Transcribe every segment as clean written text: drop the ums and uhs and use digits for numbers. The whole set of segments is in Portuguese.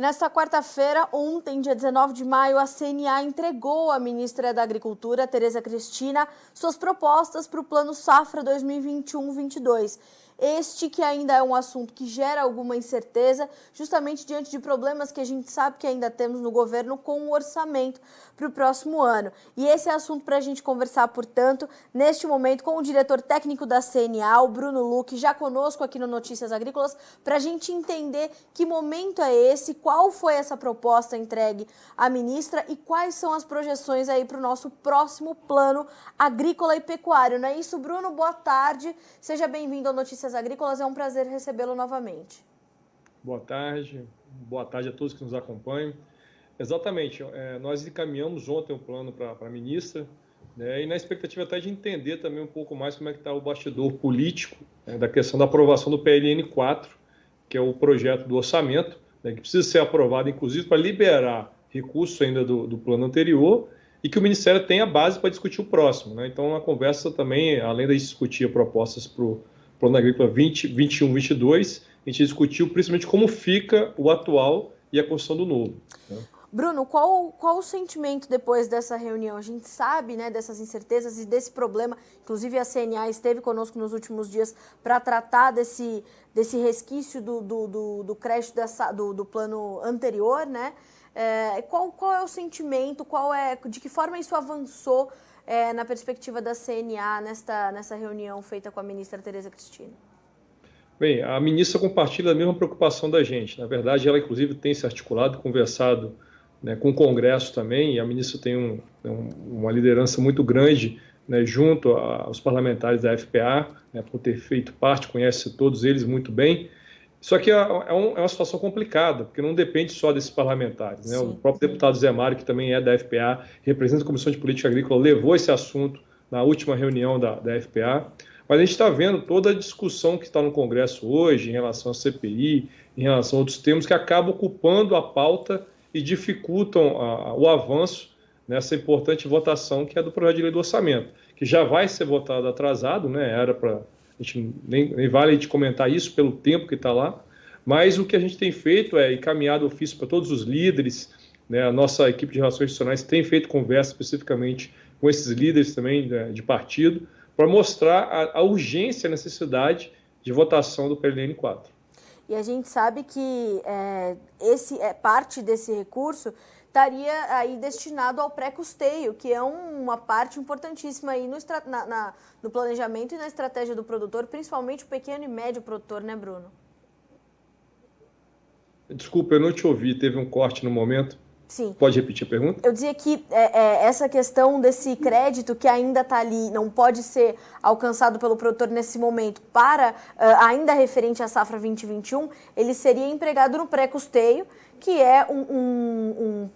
Nesta quarta-feira, ontem, dia 19 de maio, a CNA entregou à ministra da Agricultura, Tereza Cristina, suas propostas para o Plano Safra 2021-22. Este que ainda é um assunto que gera alguma incerteza, justamente diante de problemas que a gente sabe que ainda temos no governo com o orçamento para o próximo ano. E esse é assunto para a gente conversar, portanto, neste momento com o diretor técnico da CNA, o Bruno Luque, já conosco aqui no Notícias Agrícolas, para a gente entender que momento é esse, qual foi essa proposta entregue à ministra e quais são as projeções aí para o nosso próximo plano agrícola e pecuário. Não é isso, Bruno? Boa tarde, seja bem-vindo ao Notícias Agrícolas, é um prazer recebê-lo novamente. Boa tarde a todos que nos acompanham. Exatamente, nós encaminhamos ontem o plano para a ministra, né, e na expectativa até de entender também um pouco mais como é que está o bastidor político, da questão da aprovação do PLN 4, que é o projeto do orçamento, né, que precisa ser aprovado, inclusive, para liberar recursos ainda do plano anterior e que o Ministério tenha base para discutir o próximo, né? Então, a conversa também, além de discutir propostas para o Plano Agrícola 2021-22, a gente discutiu principalmente como fica o atual e a construção do novo, né? Bruno, qual o sentimento depois dessa reunião? A gente sabe, né, dessas incertezas e desse problema, inclusive a CNA esteve conosco nos últimos dias para tratar desse resquício do crédito do plano anterior, né? Qual é o sentimento, de que forma isso avançou na perspectiva da CNA nessa reunião feita com a ministra Tereza Cristina? Bem, a ministra compartilha a mesma preocupação da gente. Na verdade, ela inclusive tem se articulado, conversado, né, com o Congresso também, e a ministra tem uma liderança muito grande, né, junto aos parlamentares da FPA, né, por ter feito parte, conhece todos eles muito bem. Só que é uma situação complicada, porque não depende só desses parlamentares, né? O próprio deputado Zé Mário, que também é da FPA, representa a Comissão de Política Agrícola, levou esse assunto na última reunião da FPA. Mas a gente está vendo toda a discussão que está no Congresso hoje em relação à CPI, em relação a outros temas que acabam ocupando a pauta e dificultam o avanço nessa importante votação que é do projeto de lei do orçamento, que já vai ser votado atrasado, né? Era para a gente nem vale a gente comentar isso pelo tempo que está lá, mas o que a gente tem feito é encaminhado ofício para todos os líderes, né? A nossa equipe de relações institucionais tem feito conversa especificamente com esses líderes também, né, de partido, para mostrar a urgência e a necessidade de votação do PLN 4. E a gente sabe que parte desse recurso estaria aí destinado ao pré-custeio, que é uma parte importantíssima aí no planejamento e na estratégia do produtor, principalmente o pequeno e médio produtor, né, Bruno? Desculpa, eu não te ouvi, teve um corte no momento. Sim. Pode repetir a pergunta? Eu dizia que essa questão desse crédito que ainda está ali, não pode ser alcançado pelo produtor nesse momento, ainda referente à safra 2021, ele seria empregado no pré-custeio, que é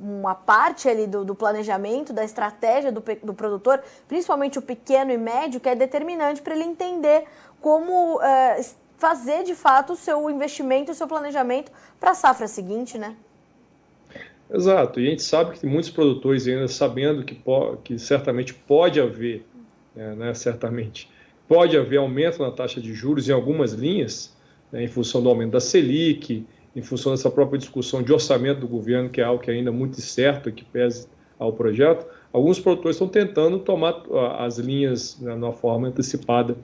uma parte ali do planejamento, da estratégia do produtor, principalmente o pequeno e médio, que é determinante para ele entender como fazer de fato o seu investimento, o seu planejamento para a safra seguinte, né? Exato, e a gente sabe que muitos produtores ainda sabendo que certamente pode haver, né, certamente, pode haver aumento na taxa de juros em algumas linhas, né, em função do aumento da Selic, em função dessa própria discussão de orçamento do governo, que é algo que ainda é muito incerto e que pesa ao projeto. Alguns produtores estão tentando tomar as linhas, né, de uma forma antecipada,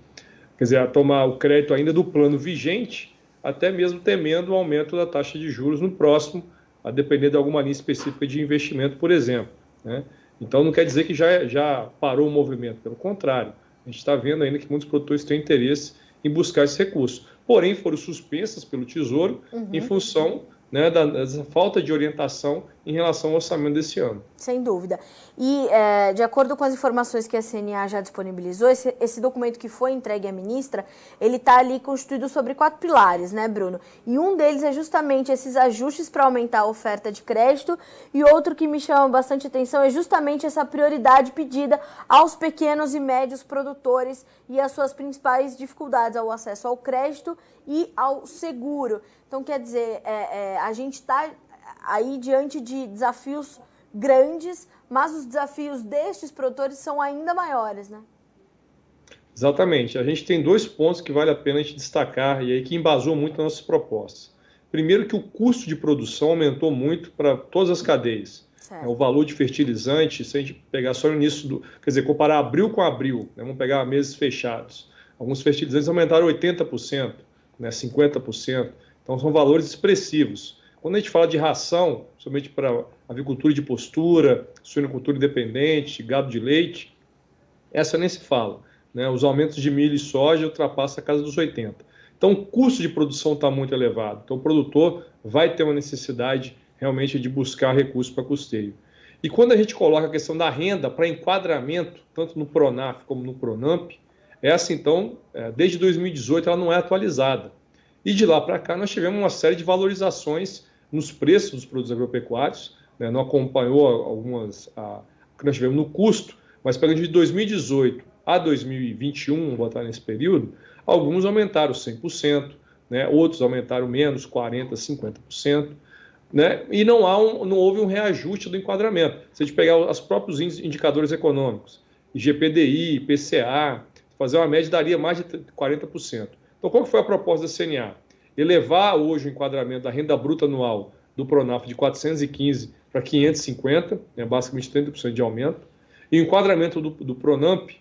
quer dizer, a tomar o crédito ainda do plano vigente, até mesmo temendo o aumento da taxa de juros no próximo, a depender de alguma linha específica de investimento, por exemplo, né? Então, não quer dizer que já parou o movimento, pelo contrário, a gente está vendo ainda que muitos produtores têm interesse em buscar esse recurso, porém foram suspensas pelo Tesouro em função, né, dessa falta de orientação em relação ao orçamento desse ano. Sem dúvida. E, de acordo com as informações que a CNA já disponibilizou, esse documento que foi entregue à ministra, ele está ali constituído sobre 4 pilares, né, Bruno? E um deles é justamente esses ajustes para aumentar a oferta de crédito, e outro que me chama bastante atenção é justamente essa prioridade pedida aos pequenos e médios produtores e as suas principais dificuldades ao acesso ao crédito e ao seguro. Então, quer dizer, a gente está aí diante de desafios grandes, mas os desafios destes produtores são ainda maiores, né? Exatamente. A gente tem 2 pontos que vale a pena a gente destacar e aí que embasou muito as nossas propostas. Primeiro que o custo de produção aumentou muito para todas as cadeias. O valor de fertilizante, se a gente pegar só no início quer dizer, comparar abril com abril, né, vamos pegar meses fechados, alguns fertilizantes aumentaram 80%, né, 50%, então são valores expressivos. Quando a gente fala de ração, somente para avicultura de postura, suinocultura independente, gado de leite, essa nem se fala, né? Os aumentos de milho e soja ultrapassam a casa dos 80%. Então o custo de produção está muito elevado, então o produtor vai ter uma necessidade realmente de buscar recursos para custeio. E quando a gente coloca a questão da renda para enquadramento, tanto no Pronaf como no Pronamp, essa então, desde 2018, ela não é atualizada. E de lá para cá nós tivemos uma série de valorizações nos preços dos produtos agropecuários, né? Não acompanhou algumas que nós tivemos no custo, mas pegando de 2018 a 2021, vamos botar nesse período, alguns aumentaram 100%, né? Outros aumentaram menos, 40%, 50%. Né? E não houve um reajuste do enquadramento. Se a gente pegar os próprios indicadores econômicos, IGPDI, IPCA, fazer uma média daria mais de 40%. Então, qual foi a proposta da CNA? Elevar hoje o enquadramento da renda bruta anual do Pronaf de 415 para 550, né, basicamente 30% de aumento, e o enquadramento do Pronamp,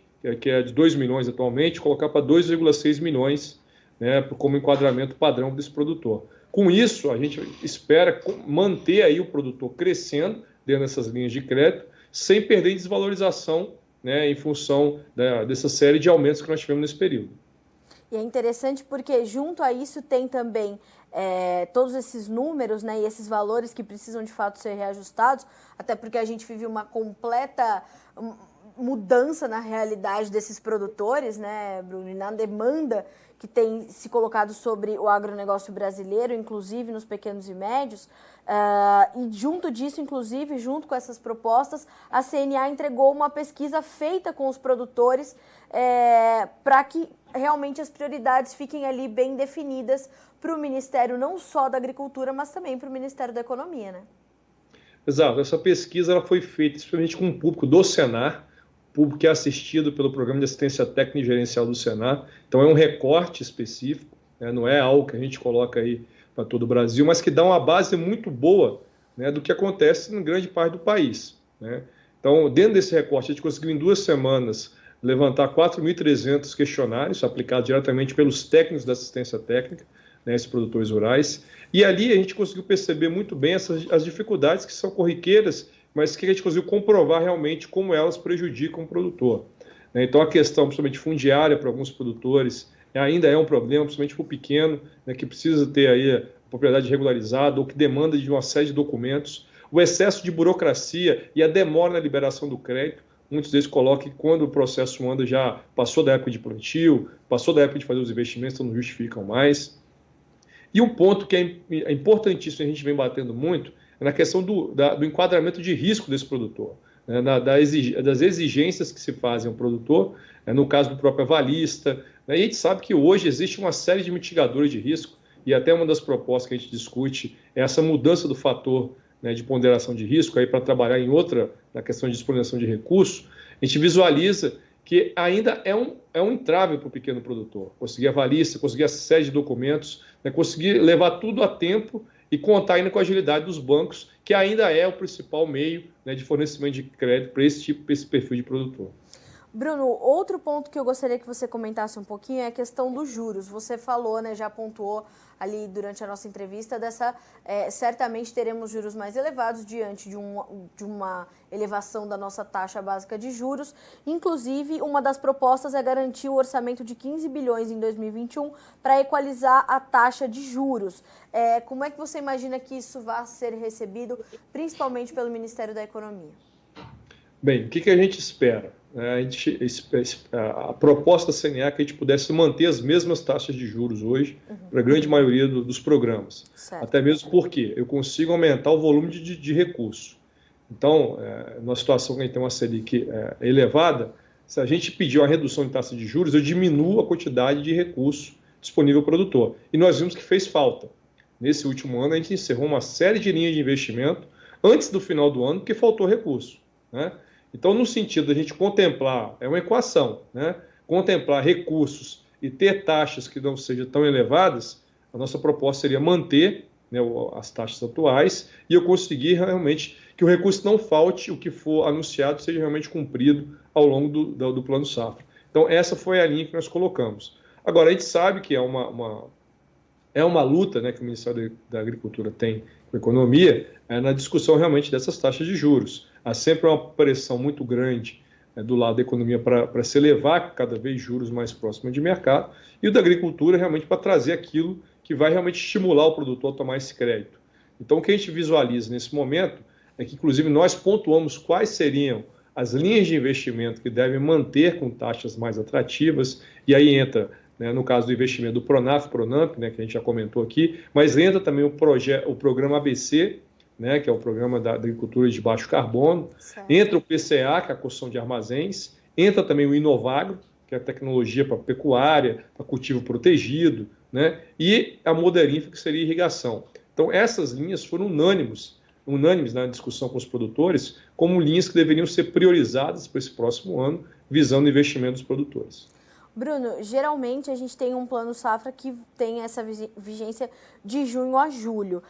que é de 2 milhões atualmente, colocar para 2,6 milhões, né, como enquadramento padrão desse produtor. Com isso, a gente espera manter aí o produtor crescendo dentro dessas linhas de crédito, sem perder em desvalorização, né, em função dessa série de aumentos que nós tivemos nesse período. E é interessante porque junto a isso tem também todos esses números, né, e esses valores que precisam de fato ser reajustados, até porque a gente vive uma completa mudança na realidade desses produtores, né, Bruno, e na demanda que tem se colocado sobre o agronegócio brasileiro, inclusive nos pequenos e médios, e junto disso, inclusive, junto com essas propostas, a CNA entregou uma pesquisa feita com os produtores para que realmente as prioridades fiquem ali bem definidas para o Ministério não só da Agricultura, mas também para o Ministério da Economia, né? Exato, essa pesquisa ela foi feita especialmente com o público do Senar, público que é assistido pelo Programa de Assistência Técnica e Gerencial do Senar. Então é um recorte específico, né? Não é algo que a gente coloca aí para todo o Brasil, mas que dá uma base muito boa, né, do que acontece em grande parte do país, né? Então, dentro desse recorte, a gente conseguiu em 2 semanas levantar 4.300 questionários aplicados diretamente pelos técnicos da assistência técnica, né, esses produtores rurais, e ali a gente conseguiu perceber muito bem as dificuldades que são corriqueiras, mas que a gente conseguiu comprovar realmente como elas prejudicam o produtor. Então, a questão, principalmente fundiária, para alguns produtores, ainda é um problema, principalmente para o pequeno, né, que precisa ter aí a propriedade regularizada ou que demanda de uma série de documentos. O excesso de burocracia e a demora na liberação do crédito, muitos deles colocam que quando o processo anda já passou da época de plantio, passou da época de fazer os investimentos, então não justificam mais. E um ponto que é importantíssimo, a gente vem batendo muito, é na questão do enquadramento de risco desse produtor, né, das exigências que se fazem ao produtor, no caso do próprio avalista, né, e a gente sabe que hoje existe uma série de mitigadores de risco, e até uma das propostas que a gente discute é essa mudança do fator, né, de ponderação de risco, aí para trabalhar em outra, na questão de disponibilização de recursos. A gente visualiza que ainda é um entrave para o pequeno produtor, conseguir avalista, conseguir a série de documentos, né, conseguir levar tudo a tempo e contar ainda com a agilidade dos bancos, que ainda é o principal meio, né, de fornecimento de crédito para esse perfil de produtor. Bruno, outro ponto que eu gostaria que você comentasse um pouquinho é a questão dos juros. Você falou, né, já pontuou ali durante a nossa entrevista, certamente teremos juros mais elevados diante de uma elevação da nossa taxa básica de juros. Inclusive, uma das propostas é garantir o orçamento de 15 bilhões em 2021 para equalizar a taxa de juros. Como é que você imagina que isso vai ser recebido, principalmente pelo Ministério da Economia? Bem, o que a gente espera? A proposta da CNA é que a gente pudesse manter as mesmas taxas de juros hoje para a grande maioria dos programas. Certo. Até mesmo porque eu consigo aumentar o volume de recursos. Então, numa situação que a gente tem uma Selic elevada, se a gente pedir uma redução de taxa de juros, eu diminuo a quantidade de recursos disponível ao produtor. E nós vimos que fez falta. Nesse último ano, a gente encerrou uma série de linhas de investimento antes do final do ano, porque faltou recurso, né? Então, no sentido da gente contemplar, é uma equação, né? Contemplar recursos e ter taxas que não sejam tão elevadas, a nossa proposta seria manter né, as taxas atuais, e eu conseguir realmente que o recurso não falte, o que for anunciado seja realmente cumprido ao longo do Plano Safra. Então, essa foi a linha que nós colocamos. Agora, a gente sabe que é uma luta, né, que o Ministério da Agricultura tem com a economia, na discussão realmente dessas taxas de juros. Há sempre uma pressão muito grande do lado da economia para se elevar cada vez juros mais próximos de mercado, e o da agricultura realmente para trazer aquilo que vai realmente estimular o produtor a tomar esse crédito. Então, o que a gente visualiza nesse momento é que, inclusive, nós pontuamos quais seriam as linhas de investimento que devem manter com taxas mais atrativas, e aí entra, né, no caso do investimento do Pronaf, Pronamp, né, que a gente já comentou aqui, mas entra também o programa ABC, né, que é o programa da agricultura de baixo carbono, certo. Entra o PCA, que é a construção de armazéns, entra também o Inovagro, que é a tecnologia para pecuária, para cultivo protegido, né, e a Moderinfra, que seria irrigação. Então, essas linhas foram unânimes na discussão com os produtores, como linhas que deveriam ser priorizadas para esse próximo ano, visando o investimento dos produtores. Bruno, geralmente a gente tem um plano safra que tem essa vigência de junho a julho.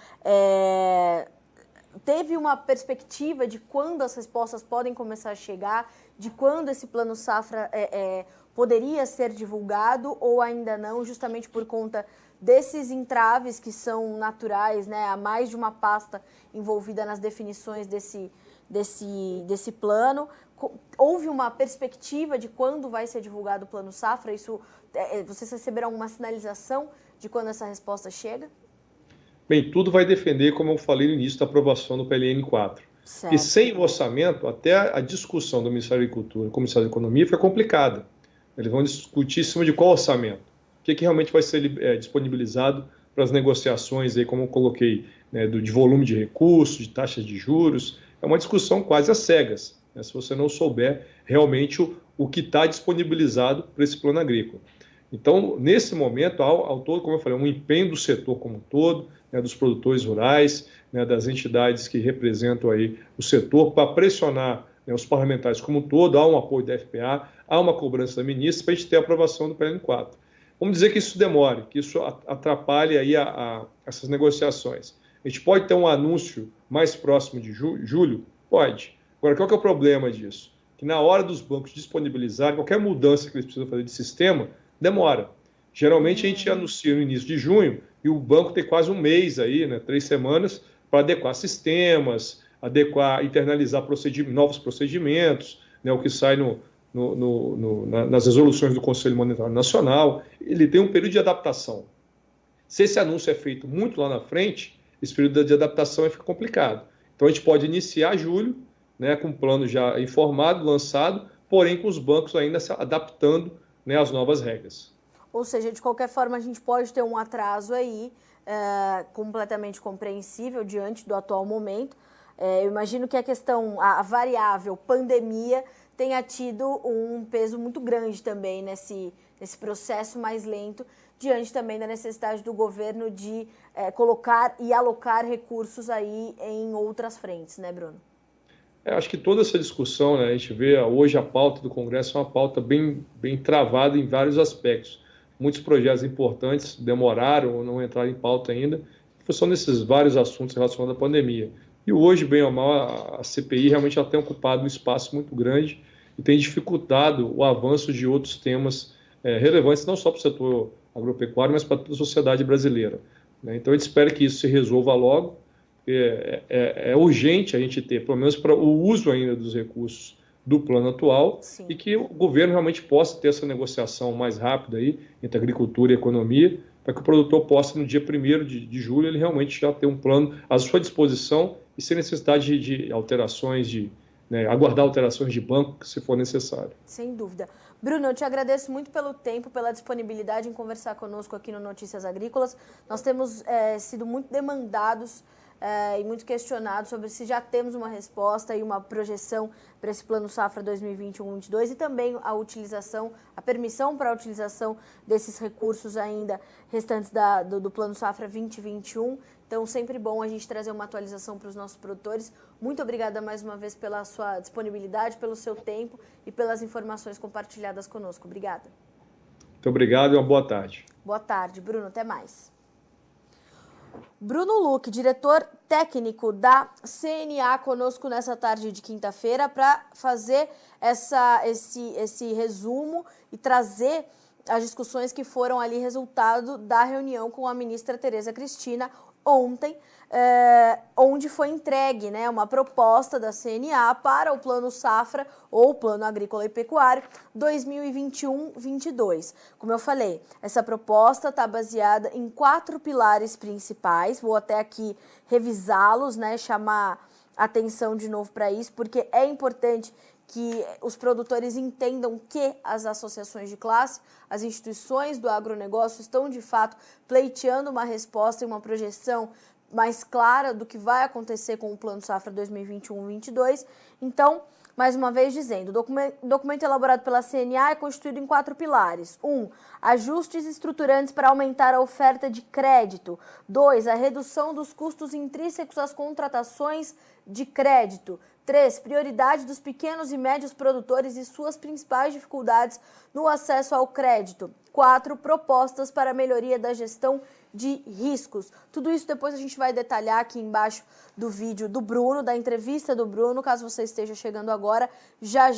Teve uma perspectiva de quando as respostas podem começar a chegar, de quando esse plano safra poderia ser divulgado ou ainda não, justamente por conta desses entraves que são naturais, né? Há mais de uma pasta envolvida nas definições desse plano. Houve uma perspectiva de quando vai ser divulgado o plano safra? Vocês receberam alguma sinalização de quando essa resposta chega? Bem, tudo vai depender, como eu falei no início, da aprovação do PLN 4. Certo. E sem o orçamento, até a discussão do Ministério da Agricultura e do Ministério da Economia fica complicada. Eles vão discutir em cima de qual orçamento. O que realmente vai ser disponibilizado para as negociações, aí, como eu coloquei, né, de volume de recursos, de taxas de juros. É uma discussão quase às cegas, né, se você não souber realmente o que está disponibilizado para esse plano agrícola. Então, nesse momento, ao todo, como eu falei, um empenho do setor como um todo, né, dos produtores rurais, né, das entidades que representam aí o setor, para pressionar, né, os parlamentares como um todo. Há um apoio da FPA, há uma cobrança da ministra para a gente ter a aprovação do PLN 4. Vamos dizer que isso demore, que isso atrapalhe aí essas negociações. A gente pode ter um anúncio mais próximo de julho? Pode. Agora, qual que é o problema disso? Que na hora dos bancos disponibilizarem, qualquer mudança que eles precisam fazer de sistema, demora. Geralmente a gente anuncia no início de junho e o banco tem quase um mês aí, né, 3 semanas, para adequar sistemas, internalizar novos procedimentos, né, o que sai nas resoluções do Conselho Monetário Nacional. Ele tem um período de adaptação. Se esse anúncio é feito muito lá na frente, esse período de adaptação fica complicado. Então a gente pode iniciar julho, né, com um plano já informado, lançado, porém com os bancos ainda se adaptando, né, às novas regras. Ou seja, de qualquer forma, a gente pode ter um atraso aí, completamente compreensível diante do atual momento. Eu imagino que a variável pandemia tenha tido um peso muito grande também nesse processo mais lento, diante também da necessidade do governo de colocar e alocar recursos aí em outras frentes, né, Bruno? Acho que toda essa discussão, né, a gente vê hoje a pauta do Congresso é uma pauta bem travada em vários aspectos. Muitos projetos importantes demoraram ou não entraram em pauta ainda, são nesses vários assuntos relacionados à pandemia. E hoje, bem ou mal, a CPI realmente já tem ocupado um espaço muito grande e tem dificultado o avanço de outros temas relevantes, não só para o setor agropecuário, mas para toda a sociedade brasileira. Né? Então, a gente espera que isso se resolva logo. É urgente a gente ter, pelo menos para o uso ainda dos recursos do plano atual. Sim. E que o governo realmente possa ter essa negociação mais rápida aí entre agricultura e economia, para que o produtor possa, no dia 1º de julho, ele realmente já ter um plano à sua disposição e sem necessidade de alterações, aguardar alterações de banco, se for necessário. Sem dúvida. Bruno, eu te agradeço muito pelo tempo, pela disponibilidade em conversar conosco aqui no Notícias Agrícolas. Nós temos sido muito demandados e muito questionados sobre se já temos uma resposta e uma projeção para esse Plano Safra 2021-22 e também a permissão para a utilização desses recursos ainda restantes do Plano Safra 2021. Então, sempre bom a gente trazer uma atualização para os nossos produtores. Muito obrigada mais uma vez pela sua disponibilidade, pelo seu tempo e pelas informações compartilhadas conosco. Obrigada. Muito obrigado e uma boa tarde. Boa tarde, Bruno. Até mais. Bruno Luque, diretor técnico da CNA, conosco nessa tarde de quinta-feira para fazer esse resumo e trazer as discussões que foram ali resultado da reunião com a ministra Tereza Cristina ontem, onde foi entregue, né, uma proposta da CNA para o Plano Safra, ou Plano Agrícola e Pecuário, 2021-22. Como eu falei, essa proposta está baseada em 4 pilares principais, vou até aqui revisá-los, né, chamar atenção de novo para isso, porque é importante que os produtores entendam que as associações de classe, as instituições do agronegócio estão, de fato, pleiteando uma resposta e uma projeção mais clara do que vai acontecer com o Plano Safra 2021-22. Então, mais uma vez dizendo, o documento elaborado pela CNA é constituído em 4 pilares. 1. Ajustes estruturantes para aumentar a oferta de crédito. 2. A redução dos custos intrínsecos às contratações de crédito. 3. Prioridade dos pequenos e médios produtores e suas principais dificuldades no acesso ao crédito. 4. Propostas para a melhoria da gestão de riscos. Tudo isso depois a gente vai detalhar aqui embaixo do vídeo do Bruno, da entrevista do Bruno. Caso você esteja chegando agora, já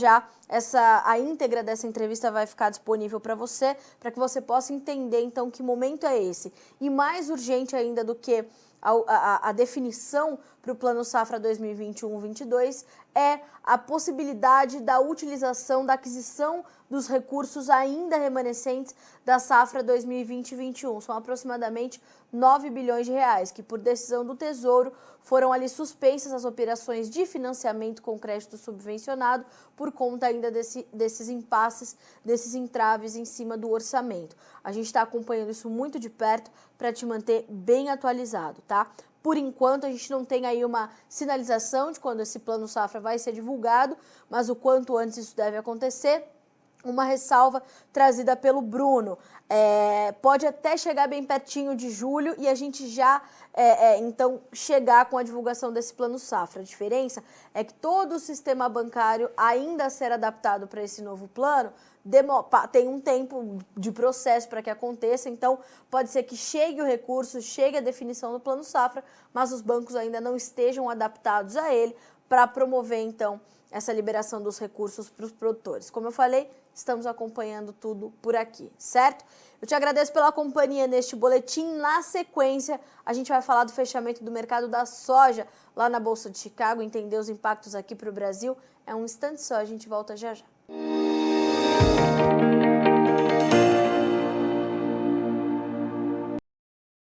a íntegra dessa entrevista vai ficar disponível para você, para que você possa entender então que momento é esse. E mais urgente ainda do que a definição para o Plano Safra 2021-22 é a possibilidade da utilização, da aquisição dos recursos ainda remanescentes da Safra 2020-21. São aproximadamente 9 bilhões de reais, que por decisão do Tesouro foram ali suspensas as operações de financiamento com crédito subvencionado por conta ainda desses impasses, desses entraves em cima do orçamento. A gente está acompanhando isso muito de perto para te manter bem atualizado, tá? Por enquanto, a gente não tem aí uma sinalização de quando esse Plano Safra vai ser divulgado, mas o quanto antes isso deve acontecer. Uma ressalva trazida pelo Bruno. Pode até chegar bem pertinho de julho e a gente já, então, chegar com a divulgação desse Plano Safra. A diferença é que todo o sistema bancário, ainda a ser adaptado para esse novo plano, tem um tempo de processo para que aconteça, então pode ser que chegue o recurso, chegue a definição do Plano Safra, mas os bancos ainda não estejam adaptados a ele para promover, então, essa liberação dos recursos para os produtores. Como eu falei, estamos acompanhando tudo por aqui, certo? Eu te agradeço pela companhia neste boletim. Na sequência, a gente vai falar do fechamento do mercado da soja lá na Bolsa de Chicago, entender os impactos aqui para o Brasil. É um instante só, a gente volta já já.